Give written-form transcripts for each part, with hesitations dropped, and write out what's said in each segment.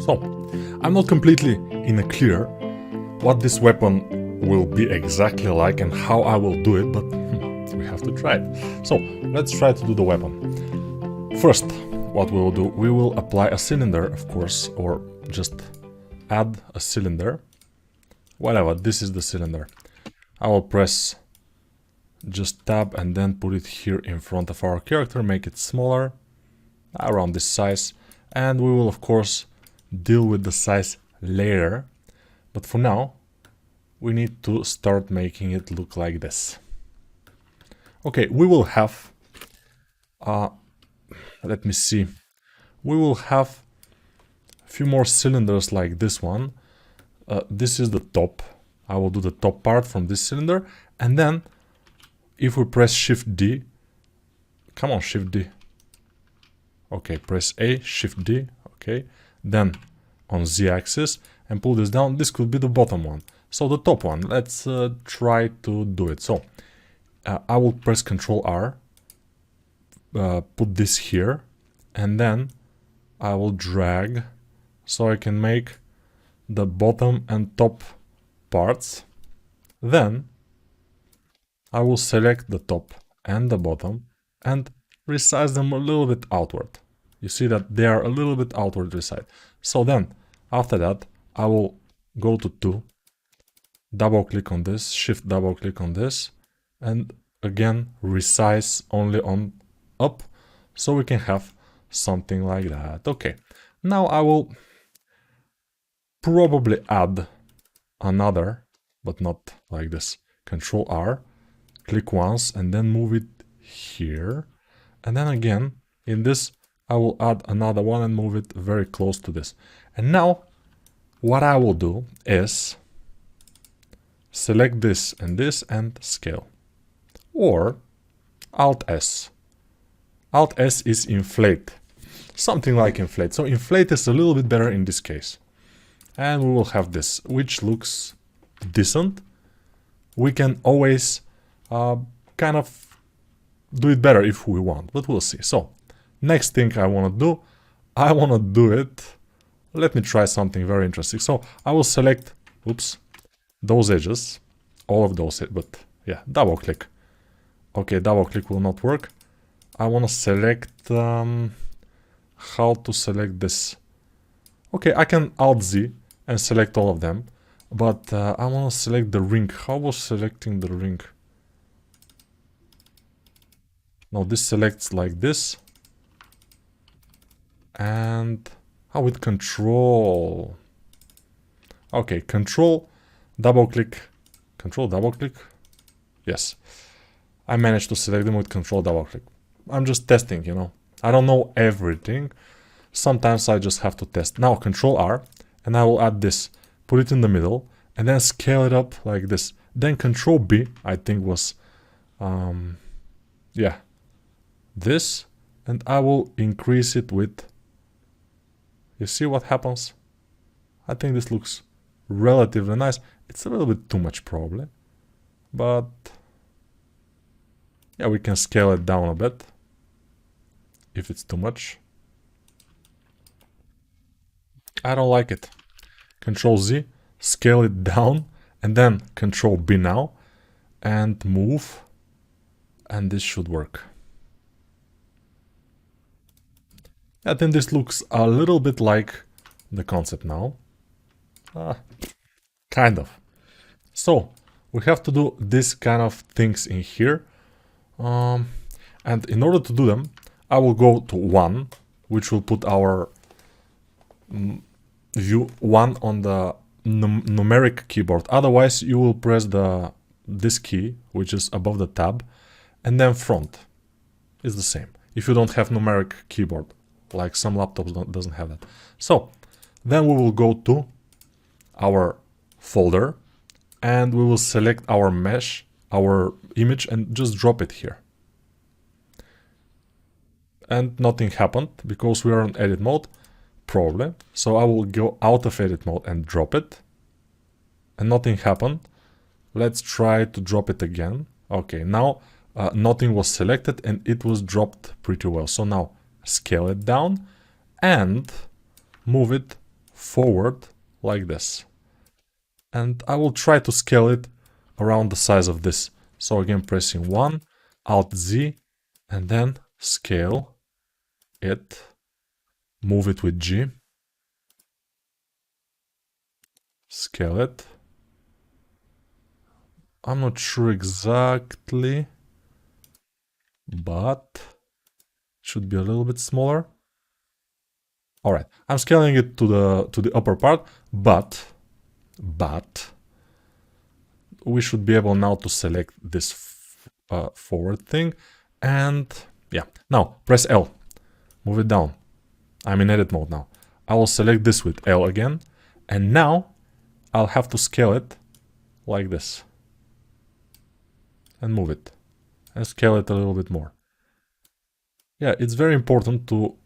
So, I'm not completely in the clear what this weapon will be exactly like and how I will do it, but we have to try it. So, let's try to do the weapon. First, what we will do, we will apply a cylinder, of course, or just add a cylinder. Whatever, this is the cylinder. I will press just tab and then put it here in front of our character, make it smaller, around this size, and we will of course deal with the size later, but for now we need to start making it look like this. Okay, we will have let me see, we will have a few more cylinders like this one. This is the top. I will do the top part from this cylinder, and then if we press Shift D, come on, Shift D. Okay, press A, Shift D, okay. Then on Z axis and pull this down. This could be the bottom one. So the top one, let's try to do it. So I will press Ctrl R, put this here, and then I will drag so I can make the bottom and top parts. Then I will select the top and the bottom and resize them a little bit outward. You see that they are a little bit outward resized. So then, after that, I will go to 2, double click on this, shift double click on this, and again resize only on up, so we can have something like that. Okay, now I will probably add another, but not like this. Ctrl R, click once and then move it here, and then again in this I will add another one and move it very close to this. And now what I will do is select this and scale, or Alt S. Alt S is inflate, something like inflate. So inflate is a little bit better in this case, and we will have this, which looks decent. We can always kind of do it better if we want, but we'll see. So next thing I want to do, it, let me try something very interesting. So I will select, oops, those edges, all of those, but yeah, double click. Okay, double click will not work. I want to select, how to select this. Okay, I can Alt Z and select all of them, but I want to select the ring. How was selecting the ring? No, this selects like this. And how with Control? Okay, Control, double click, Control, double click. Yes, I managed to select them with Control, double click. I'm just testing, you know. I don't know everything. Sometimes I just have to test. Now Control R, and I will add this, put it in the middle, and then scale it up like this. Then Control B, I think was, yeah, this, and I will increase it with. You see what happens? I think this looks relatively nice. It's a little bit too much probably, but yeah, we can scale it down a bit if it's too much. I don't like it. Control Z, scale it down, and then Control B now, and move, and this should work. I think this looks a little bit like the concept now. Kind of. So, we have to do this kind of things in here. And in order to do them, I will go to 1, which will put our view 1 on the numeric keyboard. Otherwise, you will press this key, which is above the tab, and then front is the same. If you don't have numeric keyboard, like some laptops doesn't have that. So then we will go to our folder and we will select our mesh, our image, and just drop it here. And nothing happened because we are on edit mode, probably. So I will go out of edit mode and drop it, and nothing happened. Let's try to drop it again. Okay, now nothing was selected and it was dropped pretty well. So now scale it down and move it forward like this. And I will try to scale it around the size of this. So again, pressing 1, Alt Z, and then scale it, move it with G, scale it. I'm not sure exactly, but it should be a little bit smaller. All right, I'm scaling it to the upper part, but we should be able now to select this forward thing, and yeah, now press L, move it down. I'm in edit mode now. I will select this with L again, and now I'll have to scale it like this and move it and scale it a little bit more. Yeah, it's very important to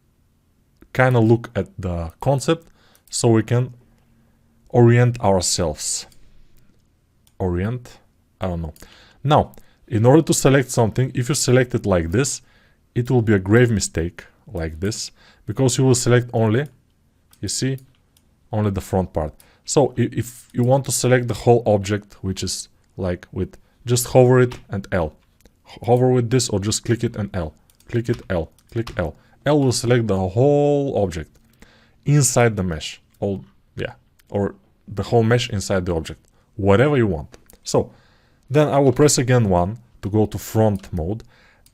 kind of look at the concept so we can orient ourselves. Orient, I don't know. Now, in order to select something, if you select it like this, it will be a grave mistake like this, because you will select only, you see, only the front part. So if you want to select the whole object, which is like with, just hover it and L. Hover with this or just click it and L. Click it, L. Click L. L will select the whole object inside the mesh. Or the whole mesh inside the object. Whatever you want. So then I will press again 1 to go to front mode,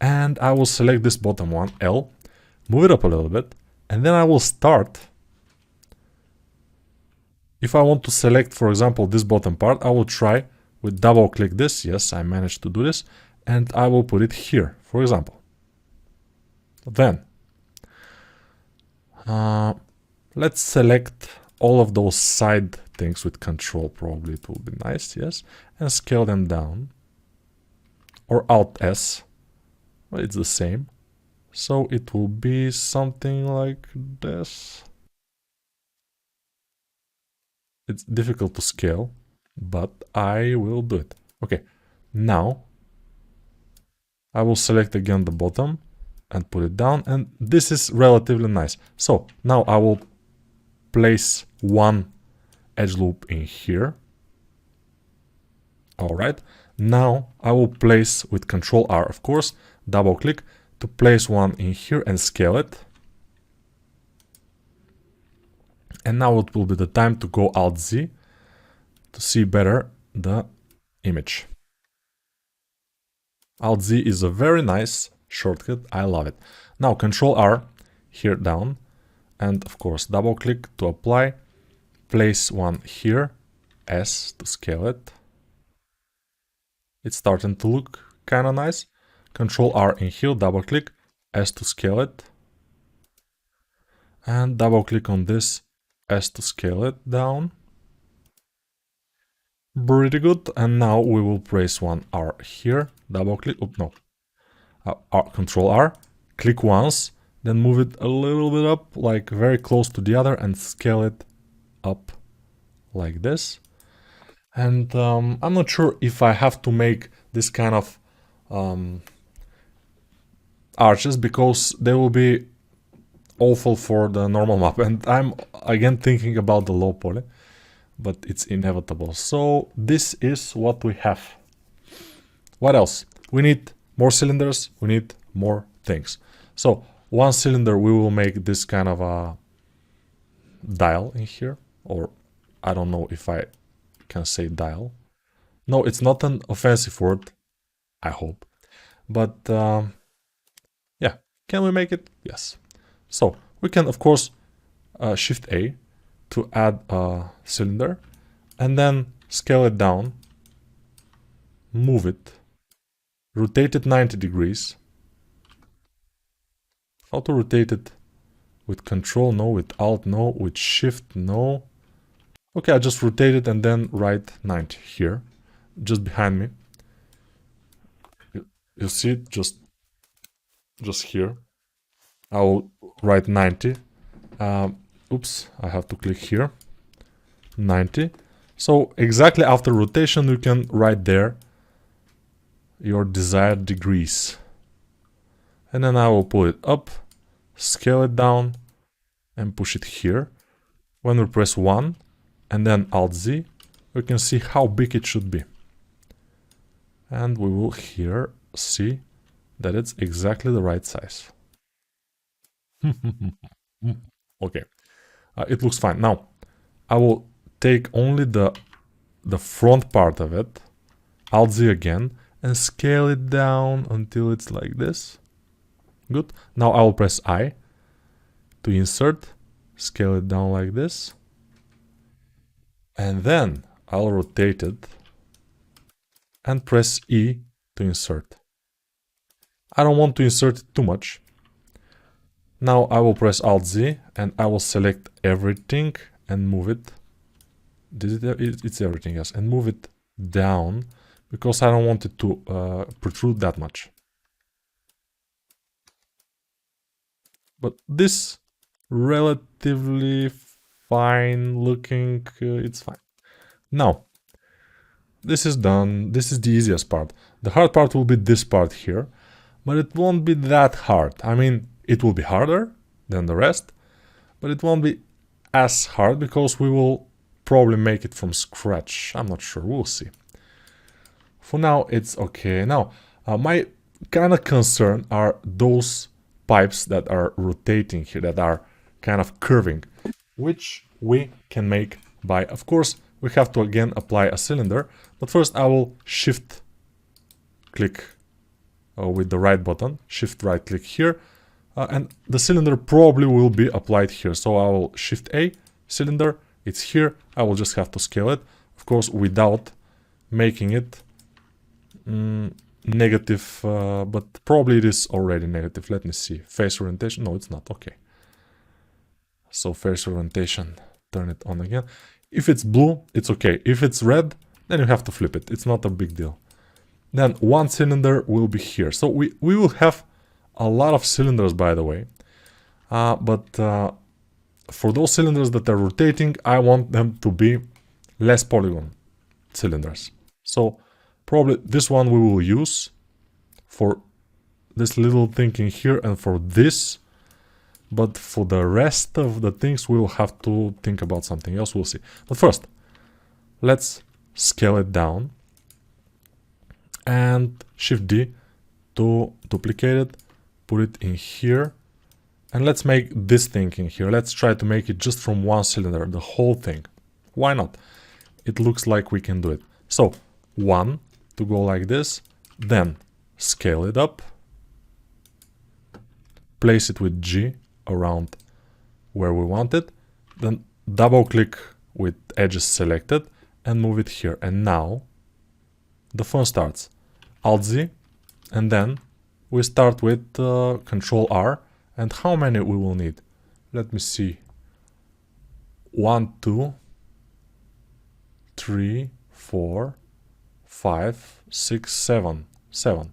and I will select this bottom one, L, move it up a little bit, and then I will start. If I want to select, for example, this bottom part, I will try with double click this. Yes, I managed to do this, and I will put it here, for example. Then let's select all of those side things with control, probably it will be nice, yes, and scale them down, or Alt S, well, it's the same, so it will be something like this. It's difficult to scale, but I will do it. Okay, now I will select again the bottom and put it down, and this is relatively nice. So now I will place one edge loop in here. Alright, now I will place with Control R, of course, double click to place one in here and scale it. And now it will be the time to go Alt Z to see better the image. Alt Z is a very nice shortcut, I love it. Now Control R here down, and of course double click to apply, place one here, S to scale it. It's starting to look kind of nice. Control R in here, double click, S to scale it, and double click on this, S to scale it down. Pretty good. And now we will place one R here, double click, Control R, click once, then move it a little bit up, like very close to the other, and scale it up like this. And I'm not sure if I have to make this kind of arches, because they will be awful for the normal map. And I'm again thinking about the low poly, but it's inevitable. So this is what we have. What else? We need more cylinders, we need more things. So one cylinder, we will make this kind of a dial in here, or I don't know if I can say dial. No, it's not an offensive word, I hope. But yeah, can we make it? Yes. So we can, of course, Shift A to add a cylinder, and then scale it down, move it, rotate it 90 degrees. How to rotate it? With Control, no. With Alt, no. With Shift, no. Okay, I just rotate it and then write 90 here, just behind me. You see it just here. I will write 90. Oops, I have to click here. 90. So exactly after rotation, you can write there your desired degrees. And then I will pull it up, scale it down, and push it here. when we press 1 and then Alt-Z, we can see how big it should be. And we will here see that it's exactly the right size. Okay, it looks fine. Now, I will take only the front part of it, Alt-Z again, and scale it down until it's like this. Good. Now I will press I to insert, scale it down like this, and then I'll rotate it and press E to insert. I don't want to insert it too much. Now I will press Alt-Z and I will select everything and move it. It's everything, yes, and move it down because I don't want it to protrude that much. But this relatively fine looking, it's fine. Now, this is done. This is the easiest part. The hard part will be this part here, but it won't be that hard. I mean, it will be harder than the rest, but it won't be as hard because we will probably make it from scratch. I'm not sure, we'll see. For now, it's okay. Now, my kind of concern are those pipes that are rotating here, that are kind of curving, which we can make by, of course, we have to again apply a cylinder, but first I will shift click with the right button, shift right click here, and the cylinder probably will be applied here. So I will shift A, cylinder, it's here, I will just have to scale it, of course, without making it negative, but probably it is already negative. Let me see. Face orientation, no, it's not. Okay. So face orientation, turn it on again. If it's blue, it's okay. If it's red, then you have to flip it. It's not a big deal. Then one cylinder will be here. So we will have a lot of cylinders, by the way. But for those cylinders that are rotating, I want them to be less polygon cylinders. So probably this one we will use for this little thing in here and for this. But for the rest of the things, we will have to think about something else. We'll see. But first, let's scale it down. And Shift D to duplicate it, put it in here. And let's make this thing in here. Let's try to make it just from one cylinder, the whole thing. Why not? It looks like we can do it. So, 1 to go like this, then scale it up, place it with G around where we want it, then double click with edges selected and move it here. And now the fun starts. Alt-Z, and then we start with Control R, and how many we will need? Let me see. 1, 2, 3, 4, 5, 6, 7. 7.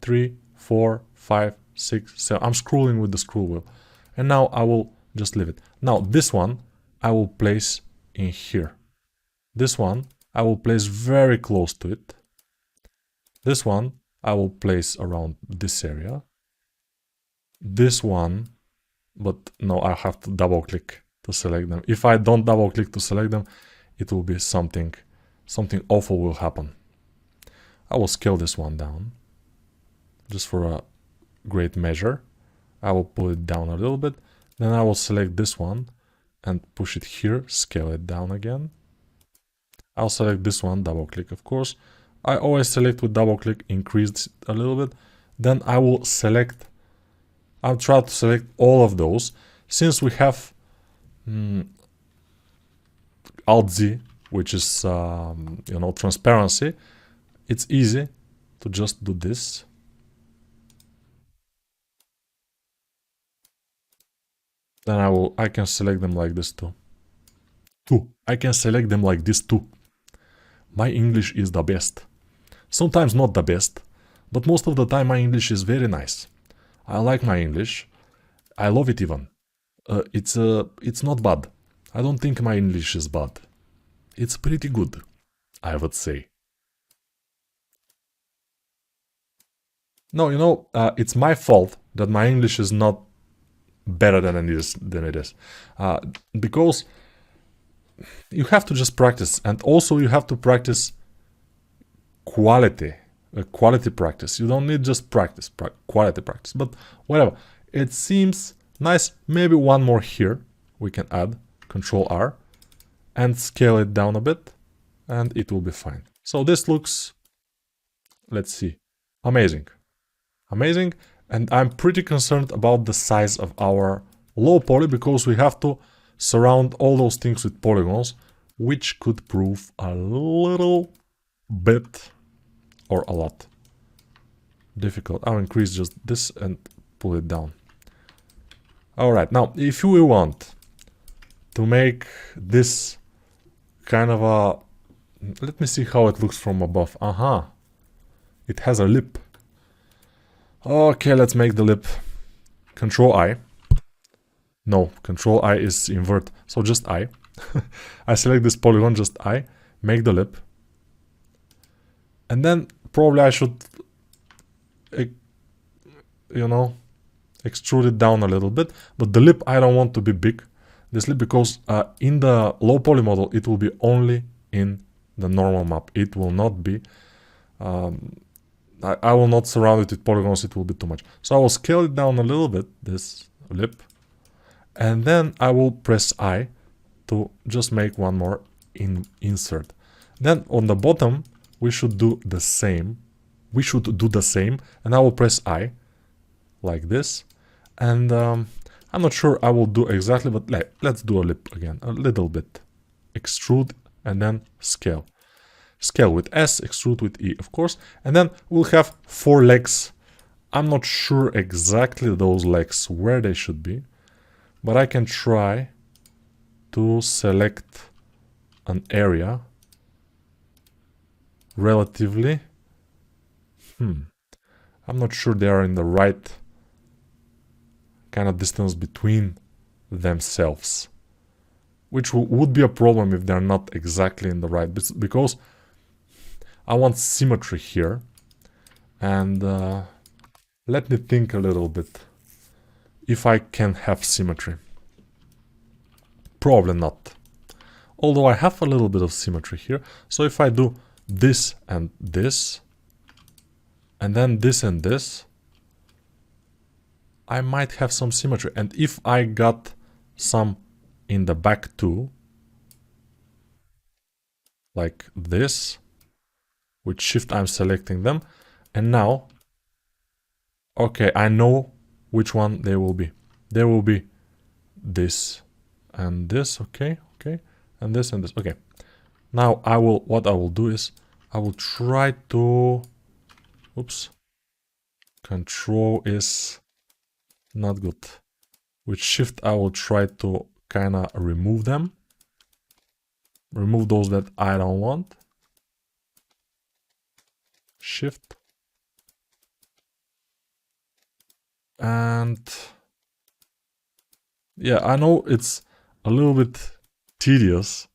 3, 4, 5, 6, 7. I'm scrolling with the scroll wheel. And now I will just leave it. Now this one I will place in here. This one I will place very close to it. This one I will place around this area. This one, but no, I have to double click to select them. If I don't double click to select them, it will be something awful will happen. I will scale this one down just for a great measure. I will pull it down a little bit. Then I will select this one and push it here, scale it down again. I'll select this one, double click, of course. I always select with double click, increase a little bit. Then I will select, I'll try to select all of those. Since we have Alt-Z, which is, transparency, it's easy to just do this. Then I can select them like this too. I can select them like this too. My English is the best. Sometimes not the best, but most of the time my English is very nice. I like my English. I love it even. It's not bad. I don't think my English is bad. It's pretty good, I would say. No, it's my fault that my English is not better than it is. Because you have to just practice, and also you have to practice quality practice. You don't need just practice, quality practice, but whatever. It seems nice. Maybe one more here we can add, Control R, and scale it down a bit, and it will be fine. So this looks, let's see, amazing. Amazing. And I'm pretty concerned about the size of our low poly, because we have to surround all those things with polygons, which could prove a little bit or a lot difficult. I'll increase just this and pull it down. Alright, now if we want to make this kind of a... Let me see how it looks from above. Aha! It has a lip. Okay, let's make the lip. Control I. No, Control I is invert, so just I. I select this polygon, just I. Make the lip. And then probably I should, you know, extrude it down a little bit. But the lip I don't want to be big. This lip, because in the low poly model it will be only in the normal map. It will not be... I will not surround it with polygons, it will be too much. So I will scale it down a little bit, this lip. And then I will press I to just make one more insert. Then on the bottom, we should do the same. And I will press I, like this. And I'm not sure I will do exactly, but let's do a lip again, a little bit. Extrude and then scale. Scale with S, extrude with E, of course. And then we'll have 4 legs. I'm not sure exactly those legs where they should be, but I can try to select an area relatively. I'm not sure they are in the right kind of distance between themselves, which would be a problem if they're not exactly in the right, because I want symmetry here. And let me think a little bit if I can have symmetry. Probably not. Although I have a little bit of symmetry here. So if I do this and this, and then this and this, I might have some symmetry. And if I got some in the back too, like this, with Shift I'm selecting them, and now, okay, I know which one they will be. They will be this and this, okay, and this and this, okay. Now what I will do is, I will try to, oops, Control is not good. With Shift I will try to kind of remove them. Remove those that I don't want. Shift. And yeah, I know it's a little bit tedious,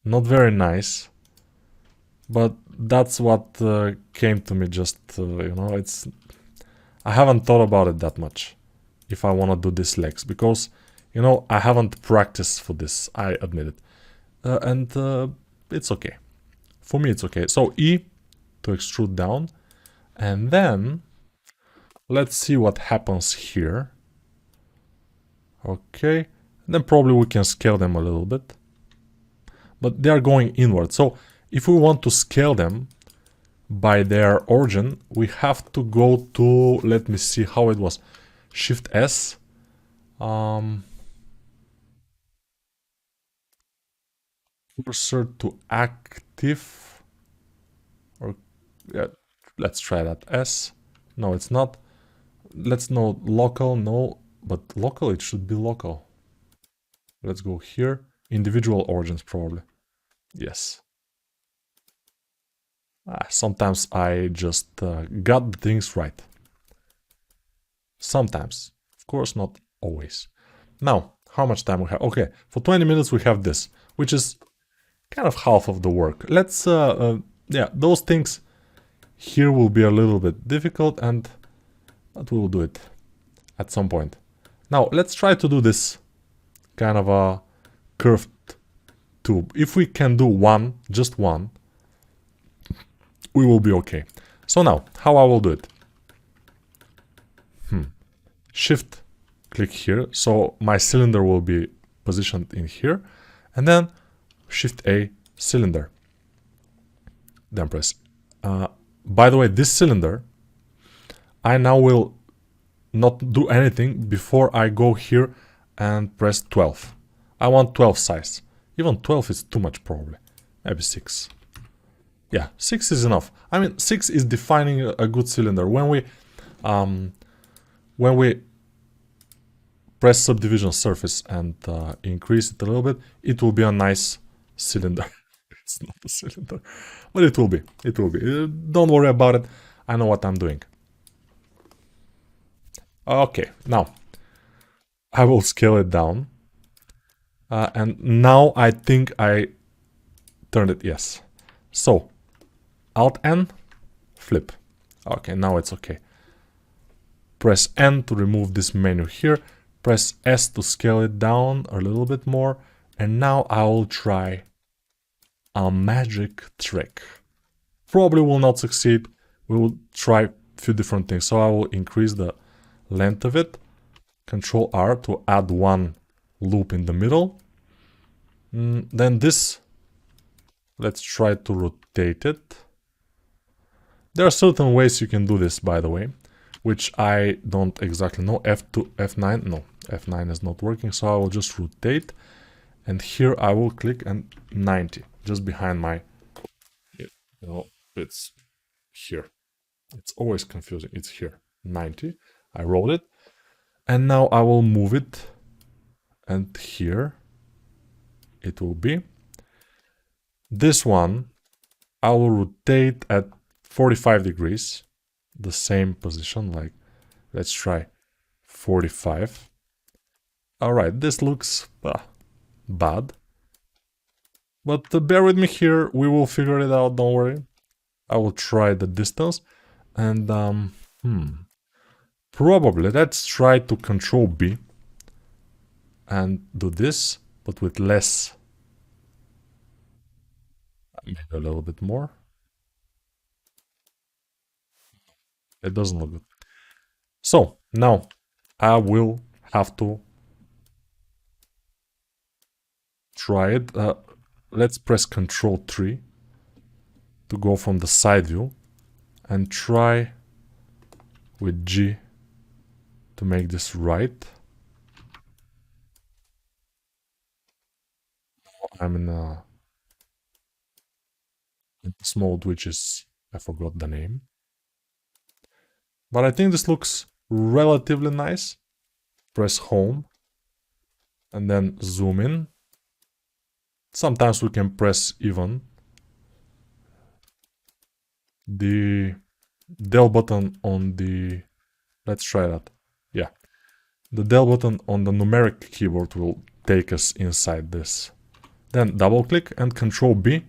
not very nice, but that's what came to me just, you know, I haven't thought about it that much if I want to do these legs, because, you know, I haven't practiced for this, I admit it. And it's okay. For me, it's okay. So E to extrude down, and then let's see what happens here. Okay, and then probably we can scale them a little bit, but they are going inward. So if we want to scale them by their origin, we have to go to, let me see how it was, Shift S. Cursor to active, or yeah, let's try that. S. No, it's not. Let's know local. No, but local, it should be local. Let's go here. Individual origins, probably. Yes. Sometimes I just got things right. Sometimes. Of course, not always. Now, how much time we have? Okay, for 20 minutes we have this, which is kind of half of the work. Let's, yeah, those things here will be a little bit difficult, but we will do it at some point. Now, let's try to do this kind of a curved 2. If we can do one, just one, we will be okay. So now, how I will do it? Shift, click here, so my cylinder will be positioned in here, and then Shift A, cylinder. Then press. By the way, this cylinder, I now will not do anything before I go here and press 12. I want 12 size. Even 12 is too much probably. Maybe 6. Yeah, 6 is enough. I mean, 6 is defining a good cylinder. When we press subdivision surface and increase it a little bit, it will be a nice cylinder. It's not a cylinder, but it will be. It will be. Don't worry about it. I know what I'm doing. Okay, now I will scale it down. And now I think I turned it, yes. So, Alt-N, flip. Okay, now it's okay. Press N to remove this menu here. Press S to scale it down a little bit more. And now I will try a magic trick. Probably will not succeed. We will try a few different things. So I will increase the length of it. Control R to add one loop in the middle. Then this, let's try to rotate it. There are certain ways you can do this, by the way, which I don't exactly know. F2, F9, no, F9 is not working, so I will just rotate. And here I will click and 90, just behind my, it's here. It's always confusing, it's here, 90. I roll it. And now I will move it. And here it will be. This one, I will rotate at 45 degrees. The same position, like, let's try 45. Alright, this looks bad. But bear with me here, we will figure it out, don't worry. I will try the distance. And, probably, let's try to Control B. And do this, but with less. Maybe a little bit more. It doesn't look good. So, now I will have to try it. Let's press Control 3 to go from the side view and try with G to make this right. I'm in this mode, which is, I forgot the name. But I think this looks relatively nice. Press Home and then zoom in. Sometimes we can press even the del button on the, let's try that. Yeah, the del button on the numeric keyboard will take us inside this. Then double click and Control B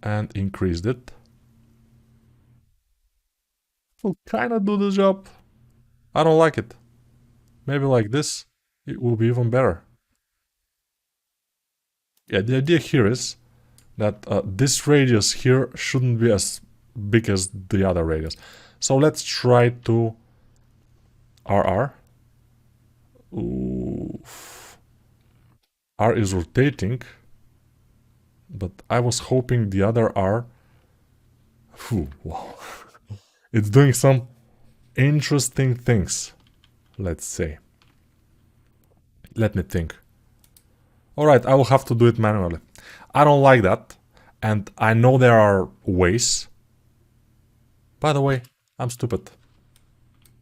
and increase it. Will kind of do the job. I don't like it. Maybe like this, it will be even better. Yeah, the idea here is that this radius here shouldn't be as big as the other radius. So let's try to RR. Oof. R is rotating, but I was hoping the other R. Wow. It's doing some interesting things, let's say. Let me think. Alright, I will have to do it manually. I don't like that, and I know there are ways. By the way, I'm stupid.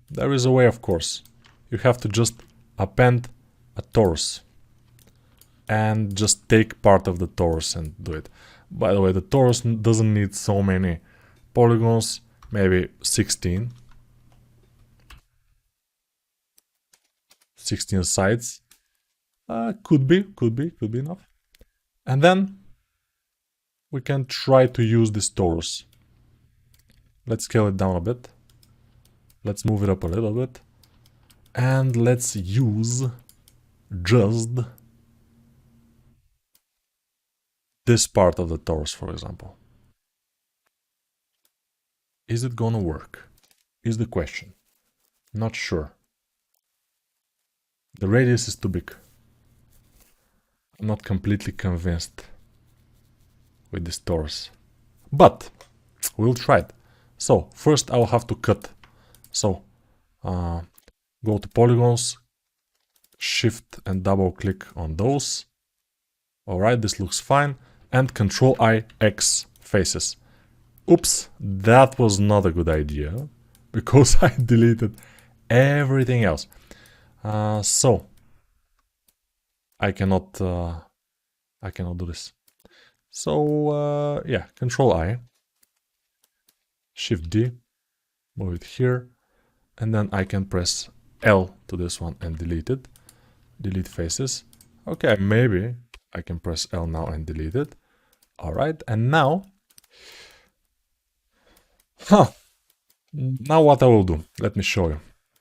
There is a way, of course. You have to just append a torus. And just take part of the torus and do it. By the way, the torus doesn't need so many polygons. Maybe 16. 16 sides. Could be enough. And then we can try to use this torus. Let's scale it down a bit. Let's move it up a little bit. And let's use just this part of the torso, for example. Is it gonna work? Is the question. Not sure. The radius is too big. I'm not completely convinced with this torso. But we'll try it. So first I'll have to cut. So go to polygons, shift and double click on those. Alright, this looks fine. And Control I X faces. Oops, that was not a good idea because I deleted everything else. So I cannot do this. So yeah, Control I, Shift D, move it here, and then I can press L to this one and delete it. Delete faces. Okay, maybe I can press L now and delete it. Alright, and now... Now what I will do, let me show you.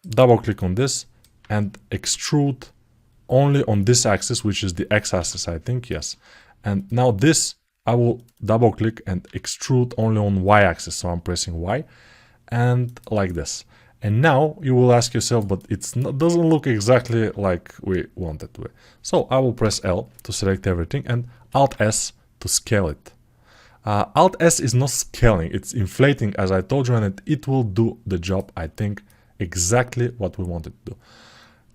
Double click on this and extrude only on this axis, which is the x-axis, I think, yes. And now this, I will double click and extrude only on y-axis, so I'm pressing Y, and like this. And now you will ask yourself, but it doesn't look exactly like we want it to. So I will press L to select everything and Alt-S to scale it. Alt-S is not scaling, it's inflating, as I told you, and it will do the job, I think, exactly what we wanted to do.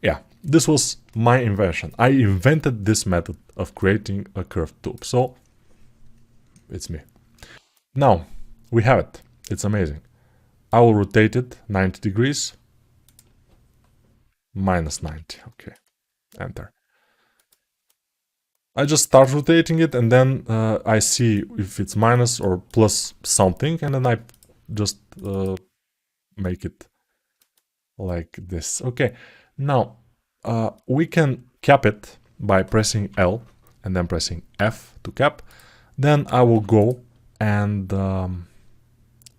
Yeah, this was my invention. I invented this method of creating a curved tube, so it's me. Now, we have it. It's amazing. I will rotate it 90 degrees. Minus 90, okay. Enter. I just start rotating it and then I see if it's minus or plus something, and then I just make it like this. Okay, now we can cap it by pressing L and then pressing F to cap. Then I will go and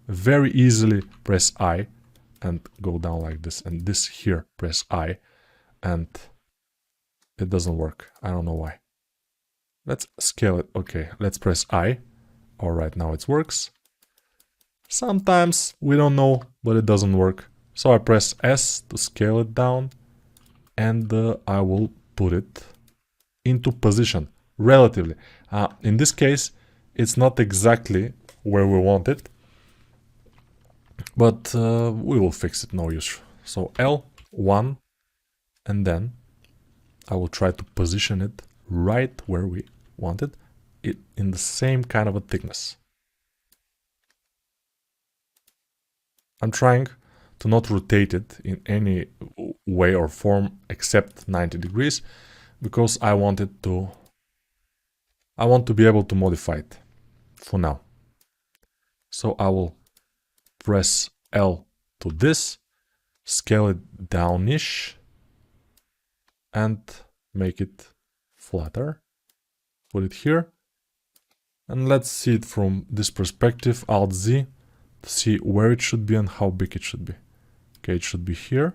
very easily press I and go down like this, and this here press I, and it doesn't work. I don't know why. Let's scale it. Okay, let's press I. All right, now it works. Sometimes we don't know, but it doesn't work. So I press S to scale it down, and I will put it into position relatively. In this case, it's not exactly where we want it, but we will fix it, no issue. So L1, and then I will try to position it right where we want it in the same kind of a thickness. I'm trying to not rotate it in any way or form except 90 degrees because I want to be able to modify it for now. So I will press L to this, scale it down-ish, and make it flatter. Put it here, and let's see it from this perspective, Alt-Z, to see where it should be and how big it should be. Okay, it should be here,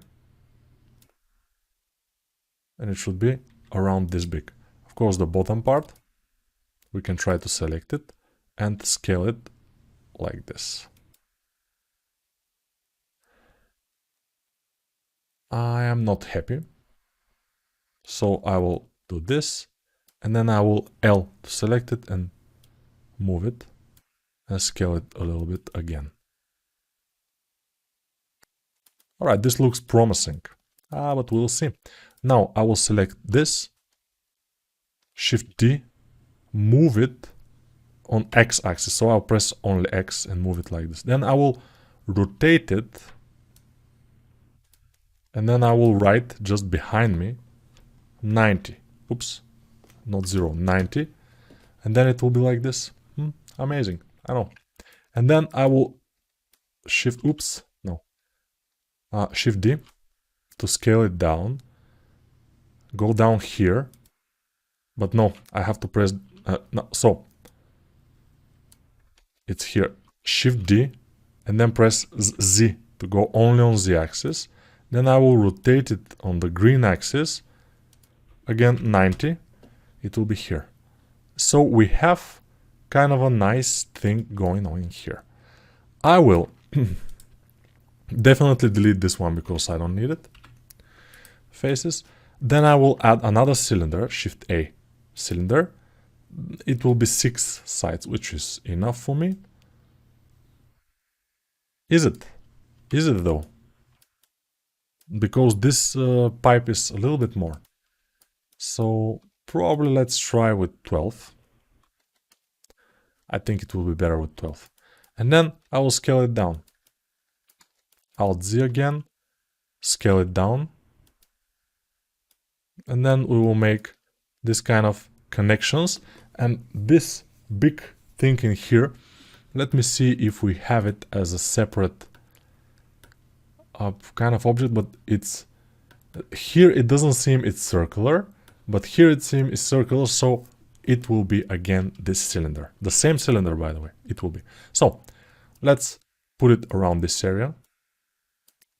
and it should be around this big. Of course, the bottom part, we can try to select it and scale it like this. I am not happy, so I will do this, and then I will L to select it and move it and scale it a little bit again. Alright, this looks promising, but we'll see. Now I will select this, Shift D, move it on X-axis, so I'll press only X and move it like this. Then I will rotate it, and then I will write just behind me 90. Oops, not 0, 90. And then it will be like this. Amazing, I know. And then I will Shift D to scale it down. Go down here. But no, I have to press... no, so it's here. Shift D and then press Z to go only on the axis. Then I will rotate it on the green axis. Again, 90. It will be here. So we have kind of a nice thing going on here. I will definitely delete this one because I don't need it. Faces. Then I will add another cylinder, Shift A cylinder. It will be 6 sides, which is enough for me. Is it? Is it though? Because this pipe is a little bit more. So probably let's try with 12. I think it will be better with 12. And then I will scale it down. Alt Z again, scale it down. And then we will make this kind of connections. And this big thing in here, let me see if we have it as a separate kind of object, but it's here it doesn't seem it's circular, but here it seems it's circular, so it will be again this cylinder. The same cylinder, by the way, it will be. So let's put it around this area.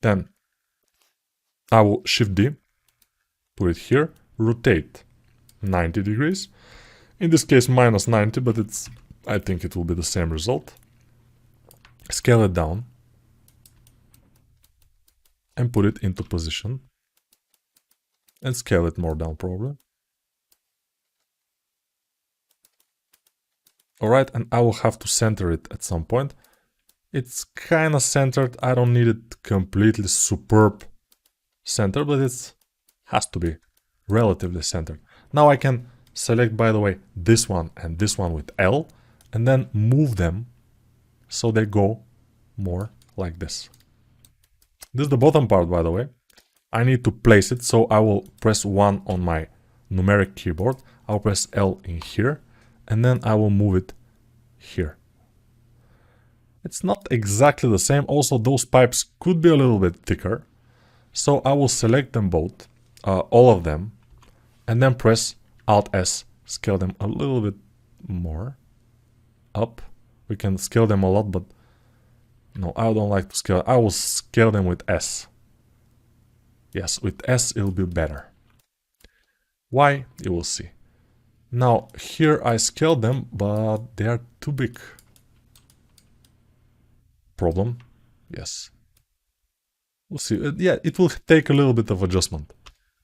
Then I will Shift D, put it here, rotate 90 degrees. In this case minus 90, but it's, I think it will be the same result. Scale it down and put it into position. And scale it more down probably. Alright, and I will have to center it at some point. It's kind of centered. I don't need it completely superb center, but it has to be relatively centered. Now I can select, by the way, this one and this one with L, and then move them so they go more like this. This is the bottom part, by the way. I need to place it, so I will press 1 on my numeric keyboard. I'll press L in here, and then I will move it here. It's not exactly the same. Also, those pipes could be a little bit thicker. So I will select them both, all of them, and then press Alt S, scale them a little bit more up. We can scale them a lot, but no, I don't like to scale. I will scale them with S. Yes, with S it'll be better. Why? You will see. Now, here I scaled them, but they are too big. Problem? Yes. We'll see. Yeah, it will take a little bit of adjustment.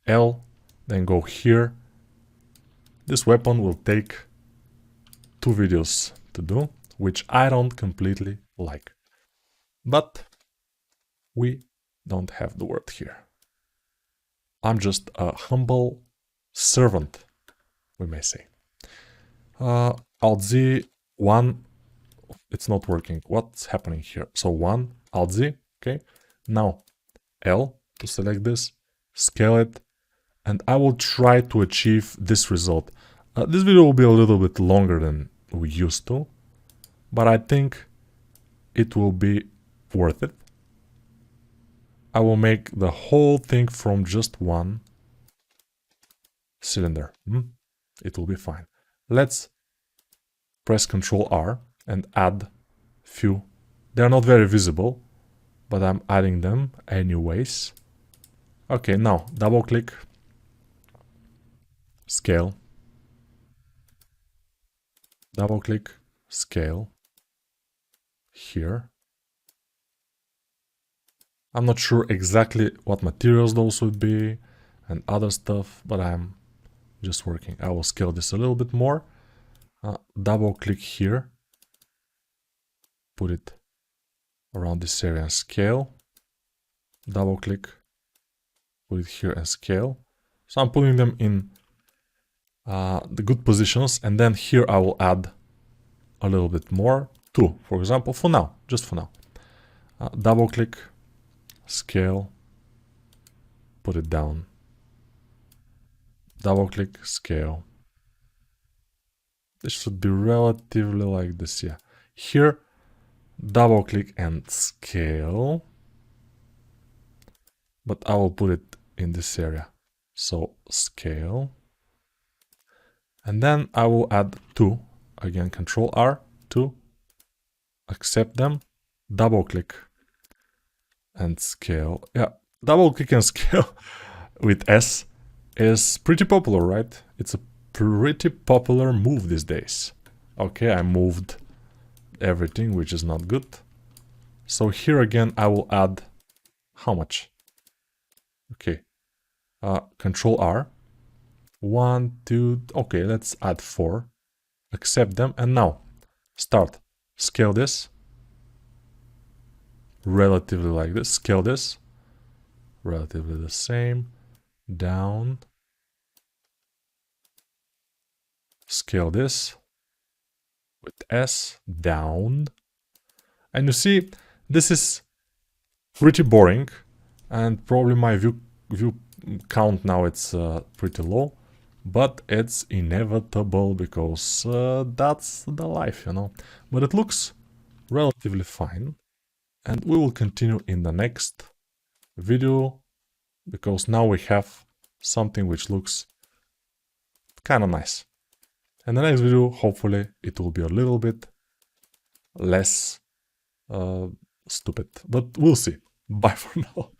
L, then go here. This weapon will take 2 videos to do, which I don't completely like. But we don't have the word here. I'm just a humble servant, we may say. Alt Z, 1, it's not working. What's happening here? So 1, Alt Z, okay. Now L to select this, scale it, and I will try to achieve this result. This video will be a little bit longer than we used to, but I think it will be worth it. I will make the whole thing from just 1 cylinder. It will be fine. Let's press Ctrl R and add few. They are not very visible, but I'm adding them anyways. Okay, now double click, scale, double click, scale, here. I'm not sure exactly what materials those would be and other stuff, but I'm just working. I will scale this a little bit more. Double click here, put it around this area and scale. Double click, put it here and scale. So I'm putting them in the good positions, and then here I will add a little bit more, 2, for example, for now, just for now. Double click, scale, put it down, double click, scale. This should be relatively like this, yeah. Here, double click and scale, but I will put it in this area. So scale, and then I will add 2, again Ctrl R, 2, accept them, double click and scale. Yeah, double click and scale with S is pretty popular, right? It's a pretty popular move these days. Okay, I moved everything, which is not good. So here again, I will add how much? Okay, Control R. 1, 2, okay, let's add 4. Accept them, and now start. Scale this. Relatively like this. Scale this. Relatively the same. Down. Scale this. With S. Down. And you see, this is pretty boring. And probably my view count now it's pretty low. But it's inevitable because that's the life, you know. But it looks relatively fine. And we will continue in the next video because now we have something which looks kind of nice. In the next video, hopefully, it will be a little bit less stupid. But we'll see. Bye for now.